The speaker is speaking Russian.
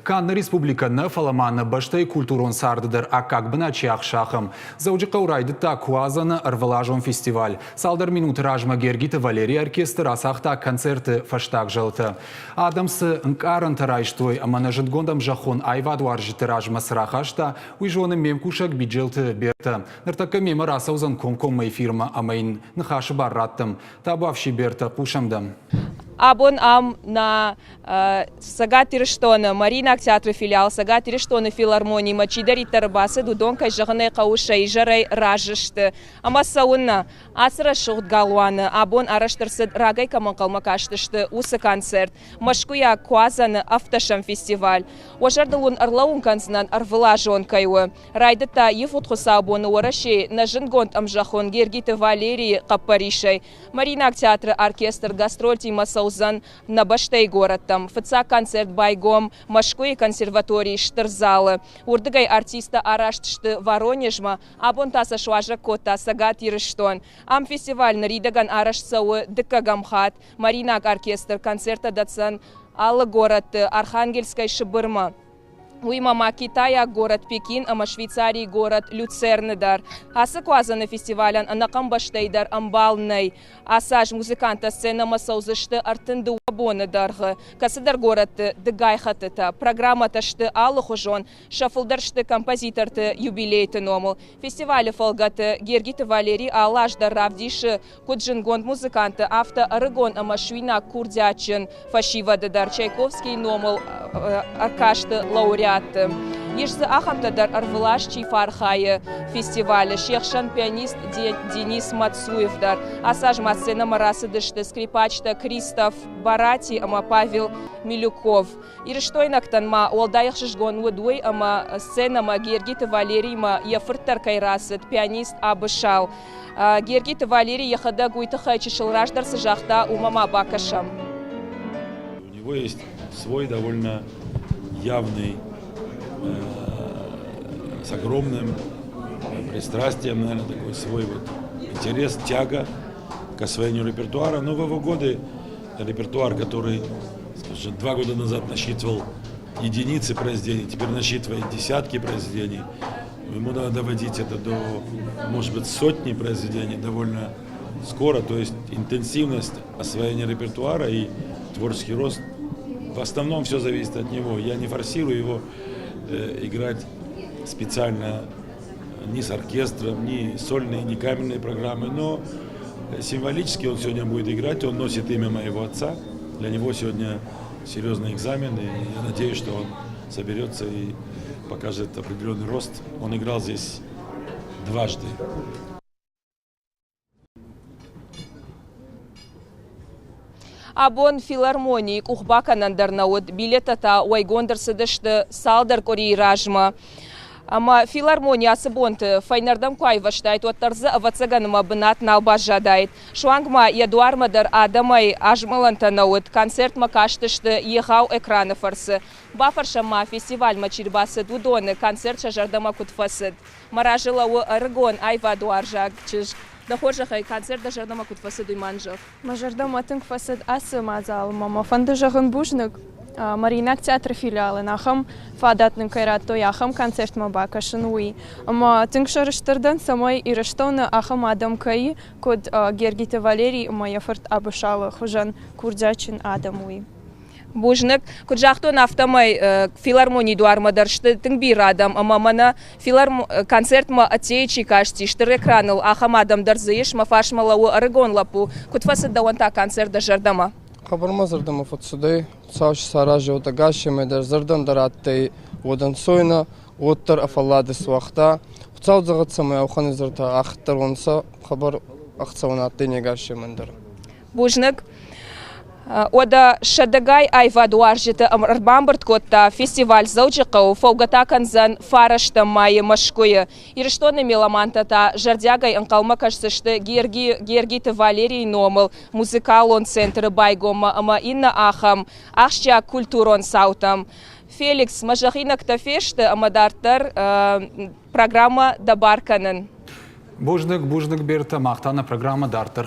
Канны республиканы фаламаны баштай культурон сардыдыр, а как бы начах шахым. Дзæуджыхъæуы Райдыдта Куазаны æрвылазон фестиваль. Салдар минут ражма Гергиты Валерий оркестр асахта концерты фаштаг жылты. Адамсы нкарын тарайштвой, а манажит гондам жахон айваду аржиты ражма срахашта, уйжоны мемкушак биджелты берта. Нартака мема расаузан комкоммай фирма амайн нхаши барраттым. Табавши берта кушамдам. Абон на Цæгат Ирыстоны, Мариинаг театры филиал, Цæгат Ирыстоны филармонимæ, чидаритта æрбацыд, уыдон кайжағынай қауыша, изæрәй ражышты. Ама сауынна, рәсугъд галуаны, Абон араштырсыд рагәй каманқалма каштышты, усы концерт, Мæскуыйаг Куадзæны автошам фестиваль. Ожардылун арлауын канцынан æрвылазон кәйуы. Райдыдта ефутхуса Абоны ораши, нажын гонд амжахон Гергиты Валерийы қаппаришай. Мариинаг театры оркестр гастроль тимаса на баштай городом. ФЦА концерт байгом, Мæскуыйаг консерватории штырзалы. Урдыгай артиста араштышты Воронежма, Абон таса шуажа кота Цæгат Ирыстон. Ам фестиваль наридаган араштсауы дыккагамхат, Мариинаг оркестр концерта датсан Аллы город Архангельская Шыбырма. Уймама Китая город Пекин, ама Швейцарии город Люцерныдар. Ацы Куадзæны фестивалян анакам баштайдар амбалнай. Асаж музыканта сцена масаузышты артынды Абоны дарғы. Касыдар город дыгайхатыта. Программа ташты алы хужон. Шафылдаршты композиторты юбилейты номыл. Фестивалі фалгаты Гергиты Валерий алаждар равдиши куджингонд музыканты авто арыгон ама Мариинаг курдячын фашивадыдар. Чайковский номыл аркашты лауреат. Ешзі ахамдадар æрвылашчий фархайы фестивалі. Шехшан пианист Денис Мацуевдар. Асаж сцена марасыдышты скрипачта Кристоф БарАти, ама Павел МилюкОв. Ирыштойнактанма олдайық жыжгон уыдой, ама сцена Гергиты Валерийымæ яфырттар кайрасыд пианист Абышал. Гергиты Валерий яхада гуйтыха чешылраждар сыжахта умама бакашам. У него есть свой довольно явный, с огромным пристрастием, наверное, такой свой вот интерес, тяга к освоению репертуара. Но в его годы репертуар, который, скажем, 2 года назад насчитывал единицы произведений, теперь насчитывает десятки произведений. Ему надо доводить это до, может быть, сотни произведений довольно скоро. То есть интенсивность освоения репертуара и творческий рост, в основном все зависит от него. Я не форсирую его играть специально ни с оркестром, ни сольные, ни камерные программы, но символически он сегодня будет играть, он носит имя моего отца, для него сегодня серьезный экзамен, и я надеюсь, что он соберется и покажет определенный рост. Он играл здесь дважды. Абон филармонии ухбаканандарнауд билетата уайгондырсыдышты салдар кори ражма. Ама филармония асыбонты файнардам куайваштайт, оттарзы авацаганыма бынат налбажадайт. Шуангма ядуармадар адамай ажмалантанауд, концертма каштышты ехау экраны фарсы. Бафаршама фестиваль мачирбасы дудоны, концерт шажардама кутфасыд. Маражылауы арыгон айвадуаржак чыж. Дахоржахай концерт дажардама кутфасыд уйманжах. Мажардама тынк фасыд асы мазал, мама фандыжағын бужнық. Мариинаг театры филиалы нахам фадатның кайратто яхам концерт мабакашын уй. Ама тынк шарыштырдан самой Ирыстоны ахам адам кайы код Гергиты Валерий яфырт Абышалы хужан курдячын адам уй. Бужнық, күджақтон автомай филармонии дуармадаршты тыңбир адам, ама мана концерт ма атеечи кашти, штыр экраныл ахам адамдар зыйыш, ма фашмалауы арыгон лапу, күтфасы дауанта концерт да жардама. Хабарма зардама фатсудей, сауш саражи отагаши медар зардан дараттай уыдон сойна, уыттар афаллады суақта, Цæуылнæ самай ауханы зарда ахттар онса, хабар ахцауна аттай негаши мендар. Бужнық, ода шадагай айвадуаржиты арбамбырт котта фестиваль Дзæуджыхъæуы фолгата канзан фарашта майы Мæскуыйы. Ирыстоны меламантата жардягай анқалма кашсышты Гергиты Валерий номыл музыкалон центры байгома ама инна ахам ахшча культурон саутам. Феликс мажахинак тафешты амадартар программа дабарканын. Бужнық берті мақтана программа дартыр